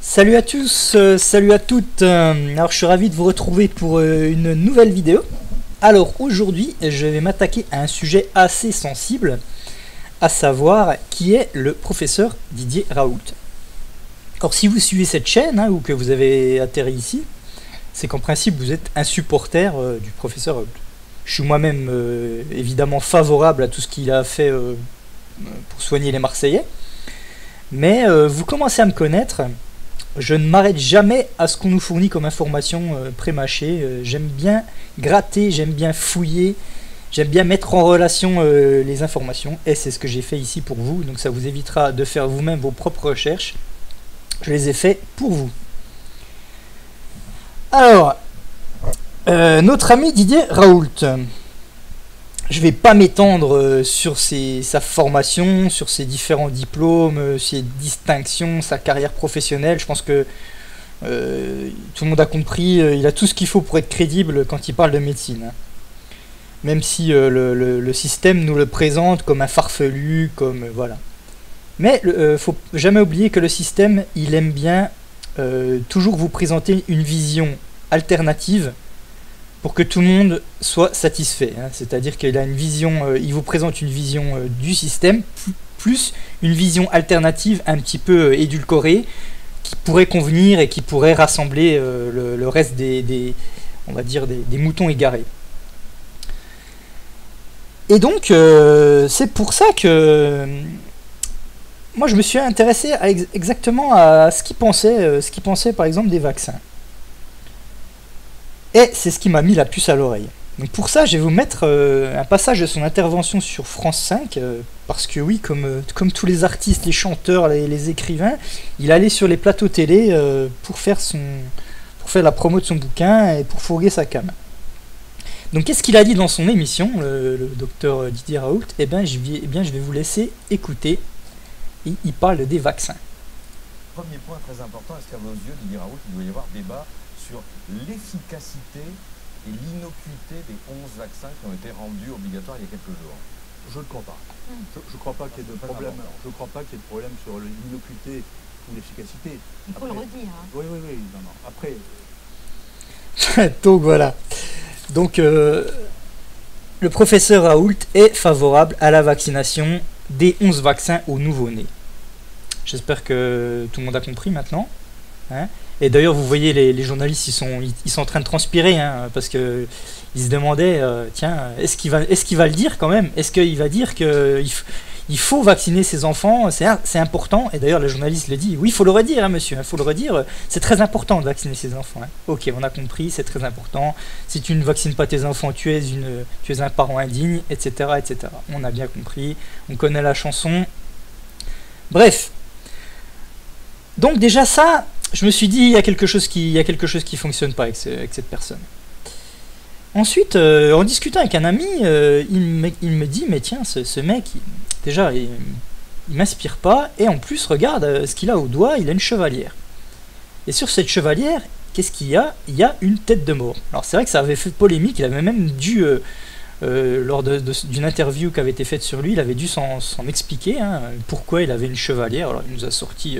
Salut à tous, salut à toutes. Alors je suis ravi de vous retrouver pour une nouvelle vidéo. Alors aujourd'hui, je vais m'attaquer à un sujet assez sensible, à savoir qui est le professeur Didier Raoult. Alors si vous suivez cette chaîne ou que vous avez atterri ici, c'est qu'en principe vous êtes un supporter du professeur Raoult. Je suis moi-même évidemment favorable à tout ce qu'il a fait pour soigner les Marseillais, mais vous commencez à me connaître. Je ne m'arrête jamais à ce qu'on nous fournit comme information pré-mâchée. J'aime bien gratter, j'aime bien fouiller, j'aime bien mettre en relation les informations. Et c'est ce que j'ai fait ici pour vous. Donc ça vous évitera de faire vous-même vos propres recherches. Je les ai fait pour vous. Alors, notre ami Didier Raoult. Je vais pas m'étendre sur sa formation, sur ses différents diplômes, ses distinctions, sa carrière professionnelle. Je pense que tout le monde a compris, il a tout ce qu'il faut pour être crédible quand il parle de médecine. Même si le système nous le présente comme un farfelu, comme voilà. Mais faut jamais oublier que le système, il aime bien toujours vous présenter une vision alternative pour que tout le monde soit satisfait. C'est-à-dire qu'il a une vision, il vous présente une vision du système, plus une vision alternative un petit peu édulcorée, qui pourrait convenir et qui pourrait rassembler le reste on va dire des moutons égarés. Et donc, c'est pour ça que moi je me suis intéressé exactement à ce qu'il pensait par exemple des vaccins. Et c'est ce qui m'a mis la puce à l'oreille. Donc pour ça, je vais vous mettre un passage de son intervention sur France 5, parce que oui, comme tous les artistes, les chanteurs, les écrivains, il allait sur les plateaux télé pour faire la promo de son bouquin et pour fourguer sa came. Donc qu'est-ce qu'il a dit dans son émission, le docteur Didier Raoult? Eh bien, je vais vous laisser écouter. Et il parle des vaccins. Premier point très important, est-ce qu'à vos yeux, Didier Raoult, il doit y avoir débat sur l'efficacité et l'innocuité des 11 vaccins qui ont été rendus obligatoires il y a quelques jours? Je ne crois pas. Je ne crois pas qu'il y ait de problème. Je ne crois pas qu'il y ait de problème sur l'innocuité ou l'efficacité. Il faut le redire. Oui. Non. Après. Donc voilà. Donc le professeur Raoult est favorable à la vaccination des 11 vaccins aux nouveau-nés. J'espère que tout le monde a compris maintenant. Et d'ailleurs, vous voyez, les journalistes, ils sont en train de transpirer, parce que ils se demandaient, tiens, est-ce qu'il va le dire quand même? Est-ce qu'il va dire qu'il faut vacciner ses enfants? C'est important. Et d'ailleurs, le journaliste le dit. Oui, il faut le redire, monsieur. Il faut le redire. C'est très important de vacciner ses enfants. Ok, on a compris. C'est très important. Si tu ne vaccines pas tes enfants, tu es un parent indigne, etc., etc. On a bien compris. On connaît la chanson. Bref. Donc déjà ça, je me suis dit, il y a quelque chose qui fonctionne pas avec cette personne. Ensuite, en discutant avec un ami, il me dit, mais tiens, ce mec, déjà, il m'inspire pas, et en plus, regarde ce qu'il a au doigt, il a une chevalière. Et sur cette chevalière, qu'est-ce qu'il y a? Il y a une tête de mort. Alors c'est vrai que ça avait fait polémique, il avait même dû, lors d'une interview qui avait été faite sur lui, il avait dû s'en expliquer, pourquoi il avait une chevalière. Alors il nous a sorti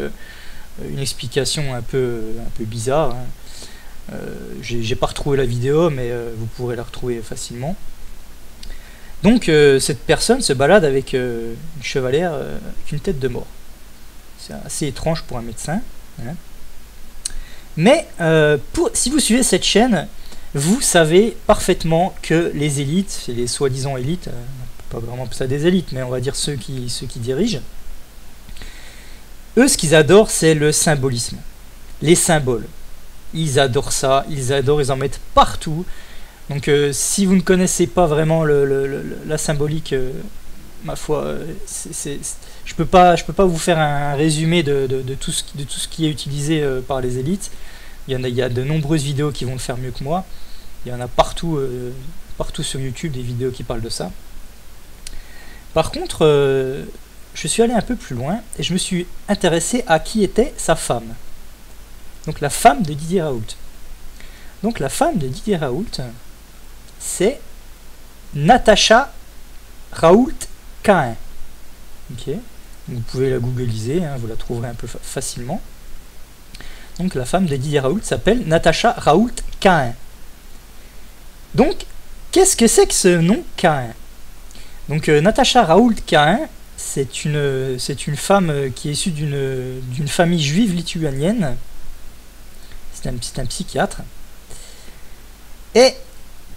une explication un peu bizarre. J'ai pas retrouvé la vidéo, mais vous pourrez la retrouver facilement. Donc cette personne se balade avec une chevalière avec une tête de mort. C'est assez étrange pour un médecin. Mais si vous suivez cette chaîne, vous savez parfaitement que les élites, les soi-disant élites, pas vraiment ça des élites, mais on va dire ceux qui dirigent, eux, ce qu'ils adorent, c'est le symbolisme, les symboles. Ils adorent ça, ils en mettent partout. Donc si vous ne connaissez pas vraiment la symbolique, ma foi, je peux pas vous faire un résumé de tout ce qui est utilisé par les élites. Il y a de nombreuses vidéos qui vont le faire mieux que moi. Il y en a partout sur YouTube des vidéos qui parlent de ça. Par contre, je suis allé un peu plus loin et je me suis intéressé à qui était sa femme. Donc la femme de Didier Raoult. Donc la femme de Didier Raoult, c'est Natacha Raoult-Cahen. Ok. Vous pouvez la googliser, vous la trouverez un peu facilement. Donc la femme de Didier Raoult s'appelle Natacha Raoult-Cahen. Donc, qu'est-ce que c'est que ce nom Cahen? Donc Natacha Raoult-Cahen, c'est une femme qui est issue d'une famille juive lituanienne. C'est un psychiatre. Et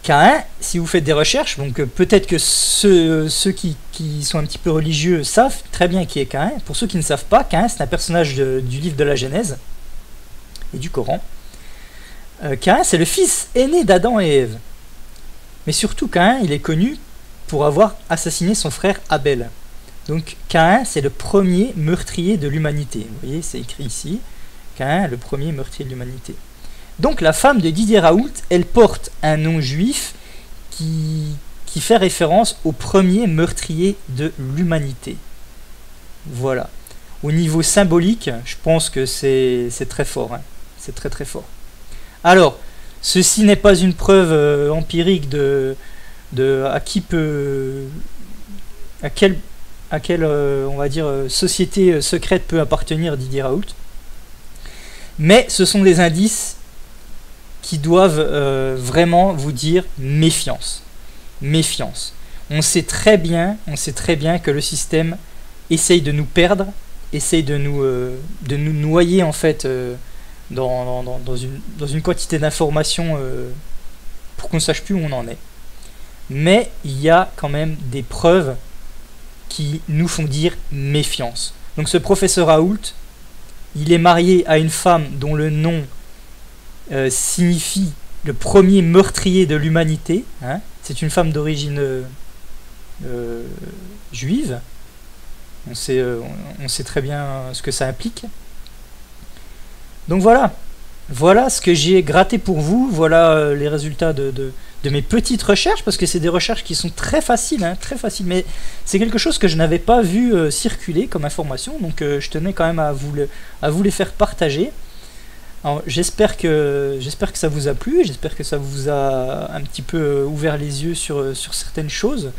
Cahen, si vous faites des recherches, donc peut-être que ceux qui sont un petit peu religieux savent très bien qui est Cahen. Pour ceux qui ne savent pas, Cahen, c'est un personnage du livre de la Genèse et du Coran. Cahen, c'est le fils aîné d'Adam et Ève. Mais surtout, Cahen, il est connu pour avoir assassiné son frère Abel. Donc Cahen, c'est le premier meurtrier de l'humanité. Vous voyez, c'est écrit ici. Cahen, le premier meurtrier de l'humanité. Donc la femme de Didier Raoult, elle porte un nom juif qui fait référence au premier meurtrier de l'humanité. Voilà. Au niveau symbolique, je pense que c'est très fort. Hein. C'est très très fort. Alors, ceci n'est pas une preuve empirique de à quelle on va dire société secrète peut appartenir Didier Raoult, mais ce sont des indices qui doivent vraiment vous dire méfiance. Méfiance. On sait très bien que le système essaye de nous perdre, essaye de nous noyer en fait dans une quantité d'informations pour qu'on ne sache plus où on en est. Mais il y a quand même des preuves qui nous font dire méfiance. Donc ce professeur Raoult, il est marié à une femme dont le nom signifie le premier meurtrier de l'humanité. Hein. C'est une femme d'origine juive. On sait très bien ce que ça implique. Donc voilà. Voilà ce que j'ai gratté pour vous. Voilà les résultats de mes petites recherches, parce que c'est des recherches qui sont très faciles, hein, très faciles, mais c'est quelque chose que je n'avais pas vu circuler comme information, donc je tenais quand même à vous les faire partager. Alors, j'espère que ça vous a plu, j'espère que ça vous a un petit peu ouvert les yeux sur certaines choses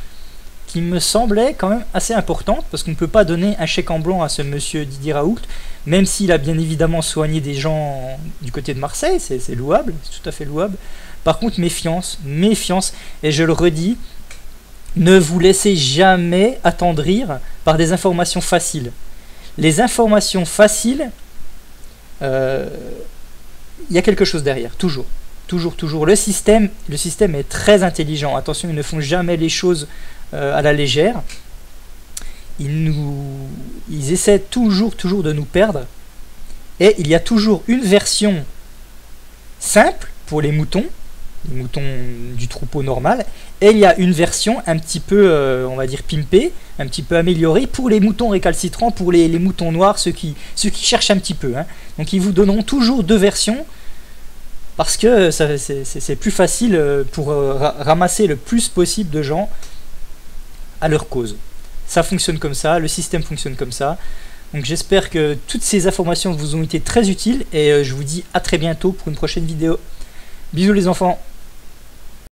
qui me semblaient quand même assez importantes, parce qu'on ne peut pas donner un chèque en blanc à ce monsieur Didier Raoult, même s'il a bien évidemment soigné des gens du côté de Marseille, c'est louable, c'est tout à fait louable. Par contre, méfiance, méfiance, et je le redis, ne vous laissez jamais attendrir par des informations faciles. Les informations faciles, il y a quelque chose derrière, toujours. Toujours. Le système est très intelligent. Attention, ils ne font jamais les choses à la légère. Ils essaient toujours de nous perdre. Et il y a toujours une version simple pour les moutons du troupeau normal, et il y a une version un petit peu, on va dire, pimpée, un petit peu améliorée pour les moutons récalcitrants, pour les moutons noirs, ceux qui cherchent un petit peu. Hein. Donc ils vous donneront toujours deux versions, parce que c'est plus facile pour ramasser le plus possible de gens à leur cause. Ça fonctionne comme ça, le système fonctionne comme ça. Donc j'espère que toutes ces informations vous ont été très utiles, et je vous dis à très bientôt pour une prochaine vidéo. Bisous les enfants.